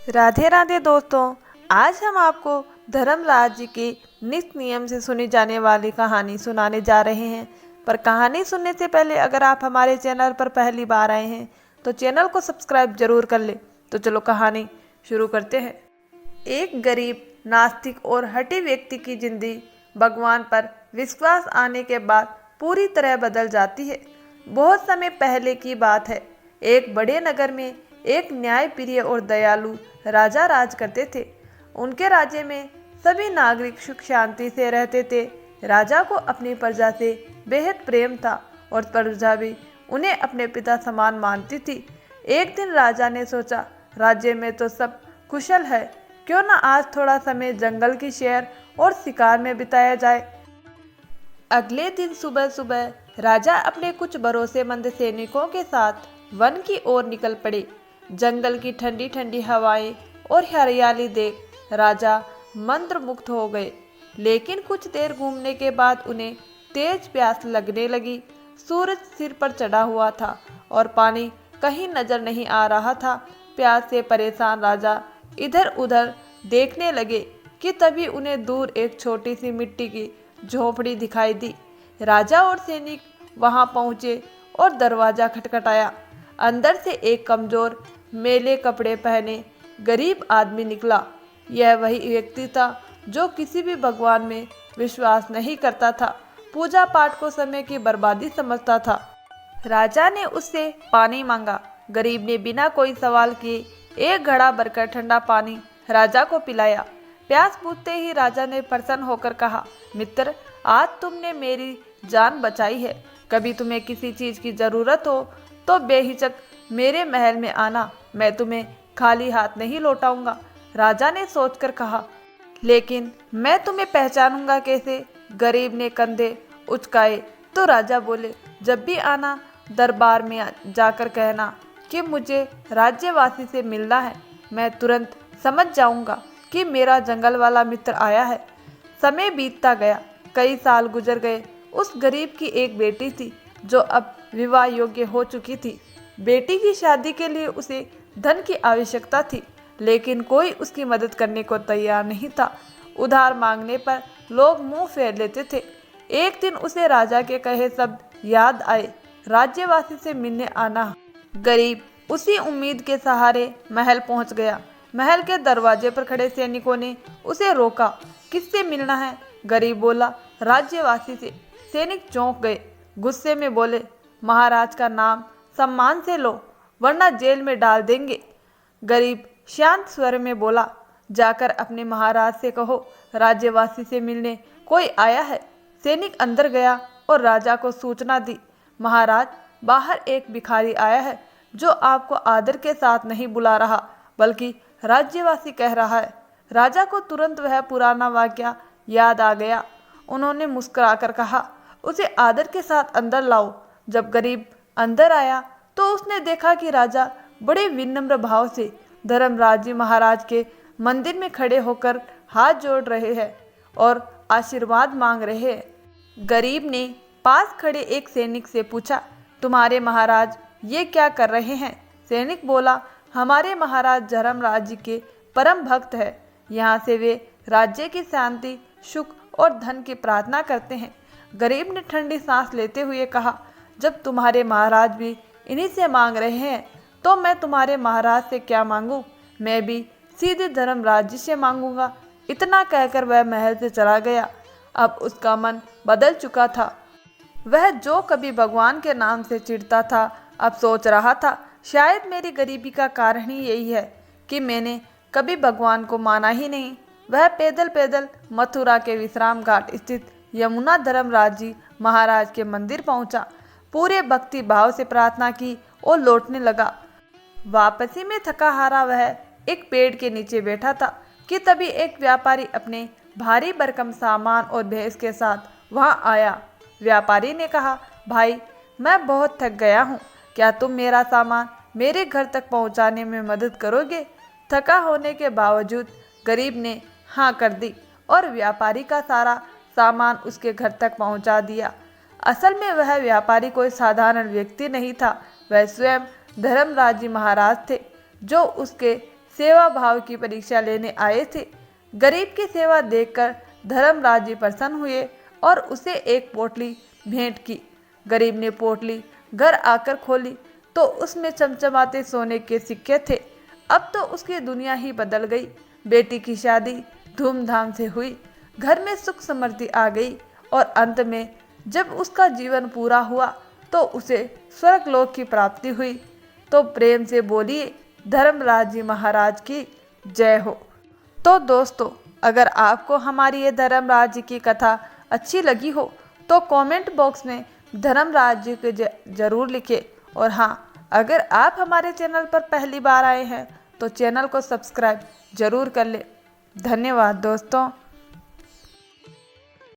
राधे राधे दोस्तों, आज हम आपको धर्मराज जी की नित्य नियम से सुनी जाने वाली कहानी सुनाने जा रहे हैं। पर कहानी सुनने से पहले अगर आप हमारे चैनल पर पहली बार आए हैं तो चैनल को सब्सक्राइब जरूर कर ले। तो चलो कहानी शुरू करते हैं। एक गरीब, नास्तिक और हठी व्यक्ति की जिंदगी भगवान पर विश्वास आने के बाद पूरी तरह बदल जाती है। बहुत समय पहले की बात है। एक बड़े नगर में एक न्यायप्रिय और दयालु राजा राज करते थे। उनके राज्य में सभी नागरिक सुख शांति से रहते थे। राजा को अपनी प्रजा से बेहद प्रेम था और प्रजा भी उन्हें अपने पिता समान मानती थी। एक दिन राजा ने सोचा, राज्य में तो सब कुशल है, क्यों न आज थोड़ा समय जंगल की सैर और शिकार में बिताया जाए। अगले दिन सुबह सुबह राजा अपने कुछ भरोसेमंद सैनिकों के साथ वन की ओर निकल पड़े। जंगल की ठंडी ठंडी हवाएं और हरियाली देख राजा मंत्रमुग्ध हो गए। लेकिन कुछ देर घूमने के बाद उन्हें तेज प्यास लगने लगी। सूरज सिर पर चढ़ा हुआ था और पानी कहीं नजर नहीं आ रहा था। प्यास से परेशान राजा इधर उधर देखने लगे कि तभी उन्हें दूर एक छोटी सी मिट्टी की झोपड़ी दिखाई दी। राजा और सैनिक वहां पहुंचे और दरवाजा खटखटाया। अंदर से एक कमजोर, मैले कपड़े पहने गरीब आदमी निकला। यह वही व्यक्ति था जो किसी भी भगवान में विश्वास नहीं करता था, पूजा पाठ को समय की बर्बादी समझता था। राजा ने उससे पानी मांगा। गरीब ने बिना कोई सवाल किए एक घड़ा भरकर ठंडा पानी राजा को पिलाया। प्यास बुझते ही राजा ने प्रसन्न होकर कहा, मित्र, आज तुमने मेरी जान बचाई है। कभी तुम्हें किसी चीज की जरूरत हो तो बेहिचक मेरे महल में आना, मैं तुम्हें खाली हाथ नहीं लौटाऊंगा। राजा ने सोचकर कहा, लेकिन मैं तुम्हें पहचानूंगा कैसे? गरीब ने कंधे उचकाए तो राजा बोले, जब भी आना दरबार में जाकर कहना कि मुझे राज्यवासी से मिलना है। मैं तुरंत समझ जाऊंगा कि मेरा जंगल वाला मित्र आया है। समय बीतता गया, कई साल गुजर गए। उस गरीब की एक बेटी थी जो अब विवाह योग्य हो चुकी थी। बेटी की शादी के लिए उसे धन की आवश्यकता थी, लेकिन कोई उसकी मदद करने को तैयार नहीं था। उधार मांगने पर लोग मुंह फेर लेते थे। एक दिन उसे राजा के कहे शब्द याद आए, राज्यवासी से मिलने आना। गरीब उसी उम्मीद के सहारे महल पहुंच गया। महल के दरवाजे पर खड़े सैनिकों ने उसे रोका। किससे मिलना है? गरीब बोला, राज्यवासी से। सैनिक चौंक गए, गुस्से में बोले, महाराज का नाम सम्मान से लो, वरना जेल में डाल देंगे। गरीब शांत स्वर में बोला, जाकर अपने महाराज से कहो राज्यवासी से मिलने कोई आया है। सैनिक अंदर गया और राजा को सूचना दी, महाराज, बाहर एक भिखारी आया है जो आपको आदर के साथ नहीं बुला रहा बल्कि राज्यवासी कह रहा है। राजा को तुरंत वह पुराना वाकया याद आ गया। उन्होंने मुस्कुराकर कहा, उसे आदर के साथ अंदर लाओ। जब गरीब अंदर आया तो उसने देखा कि राजा बड़े विनम्र भाव से धर्मराज जी महाराज के मंदिर में खड़े होकर हाथ जोड़ रहे हैं और आशीर्वाद मांग रहे हैं। गरीब ने पास खड़े एक सैनिक से पूछा, तुम्हारे महाराज ये क्या कर रहे हैं? सैनिक बोला, हमारे महाराज धर्मराज जी के परम भक्त है। यहाँ से वे राज्य की शांति, सुख और धन की प्रार्थना करते हैं। गरीब ने ठंडी सांस लेते हुए कहा, जब तुम्हारे महाराज भी इन्हीं से मांग रहे हैं तो मैं तुम्हारे महाराज से क्या मांगूं? मैं भी सीधे धर्मराज जी से मांगूंगा। इतना कहकर वह महल से चला गया। अब उसका मन बदल चुका था। वह जो कभी भगवान के नाम से चिढ़ता था, अब सोच रहा था, शायद मेरी गरीबी का कारण ही यही है कि मैंने कभी भगवान को माना ही नहीं। वह पैदल पैदल मथुरा के विश्राम घाट स्थित यमुना धर्मराज जी महाराज के मंदिर पहुंचा। पूरे भक्ति भाव से प्रार्थना की और लौटने लगा। वापसी में थका हारा वह एक पेड़ के नीचे बैठा था कि तभी एक व्यापारी अपने भारी भरकम सामान और भैंस के साथ वहां आया। व्यापारी ने कहा, भाई, मैं बहुत थक गया हूँ, क्या तुम मेरा सामान मेरे घर तक पहुँचाने में मदद करोगे? थका होने के बावजूद गरीब ने हाँ कर दी और व्यापारी का सारा सामान उसके घर तक पहुँचा दिया। असल में वह व्यापारी कोई साधारण व्यक्ति नहीं था, वह स्वयं धर्मराज जी महाराज थे जो उसके सेवा भाव की परीक्षा लेने आए थे। गरीब की सेवा देखकर धर्मराज जी प्रसन्न हुए और उसे एक पोटली भेंट की। गरीब ने पोटली घर आकर खोली तो उसमें चमचमाते सोने के सिक्के थे। अब तो उसकी दुनिया ही बदल गई। बेटी की शादी धूमधाम से हुई, घर में सुख समृद्धि आ गई और अंत में जब उसका जीवन पूरा हुआ तो उसे स्वर्गलोक की प्राप्ति हुई। तो प्रेम से बोलिए धर्मराज जी महाराज की जय हो। तो दोस्तों, अगर आपको हमारी ये धर्मराज जी की कथा अच्छी लगी हो तो कमेंट बॉक्स में धर्मराज जी को जरूर लिखें। और हाँ, अगर आप हमारे चैनल पर पहली बार आए हैं तो चैनल को सब्सक्राइब जरूर कर लें। धन्यवाद दोस्तों।